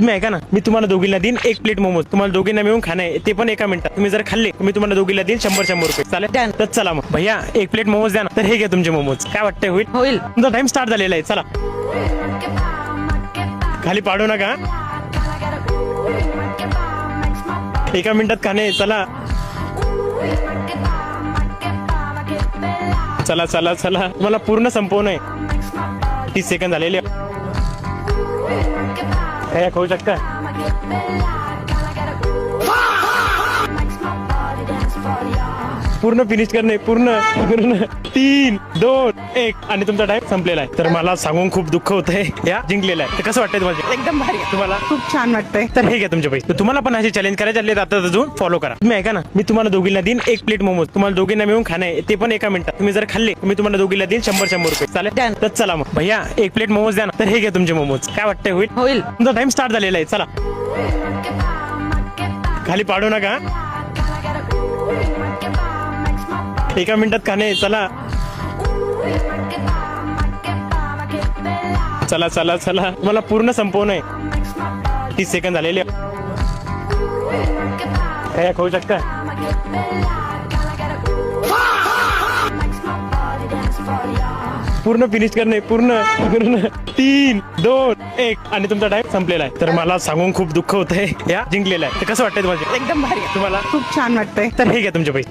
तुम्ही ऐका ना, मी तुम्हाला दोघींना देईन एक प्लेट मोमोज. तुम्हाला दोघींना मिळून खाणं आहे, ते पण एका मिनिटात. तुम्ही जर खाल्ले मी तुम्हाला दोघींना देईन 100 रुपये. चालेल? तर चला मग भैया एक प्लेट मोमोज द्या ना. तर हे घ्या तुमचे मोमोज. काय वाटतंय, होईल? होईल. तुमचा टाइम स्टार्ट झालेला आहे. चला खाली पाडू नका. एका मिनिटात खाणे. चला चला चला चला, मला पूर्ण संपवणं आहे. 30 सेकंद झालेले. हे खाऊ शकता. पूर्ण फिनिश करणे. पूर्ण 3, 2, 1 आणि तुमचा टाइम संपलेला आहे. तर मला सांगून खूप दुःख होतंय, या जिंकलेला आहे. तर कसं वाटतंय तुम्हाला? एकदम भारी. तुम्हाला खूप छान वाटतंय. तर हे घ्या तुमचे पैसे. तर तुम्हाला पण असे चॅलेंज करायचे असले तर आता अजून फॉलो करा. तुम्ही ऐका ना, मी तुम्हाला दोघींना देईन एक प्लेट मोमोज. तुम्हाला दोघींना मिळून खाणं आहे, ते पण एका मिनिटात. तुम्ही जर खाल्ले मी तुम्हाला दोघींना देईन 100 रुपये. चालेल? तर चला मग भैया एक प्लेट मोमोज द्या ना. तर हे घ्या तुमचे मोमोज. काय वाटतंय, होईल? होईल. तुमचा टाइम स्टार्ट झालेला आहे. चला खाली पाडू नका. एका मिनिटात खाणे. चला चला चला चला, मला पूर्ण संपवणं आहे. 30 सेकंद झालेले. हे खाऊ शकता. पूर्ण फिनिश करणे. पूर्ण 3, 2, 1 आणि तुमचा टाइम संपलेला आहे. तर मला सांगून खूप दुःख होतंय, या जिंकलेला आहे. तर कसं वाटतंय तुम्हाला? एकदम भारी. तुम्हाला खूप छान वाटतंय. तर हे घ्या तुमचे पैसे.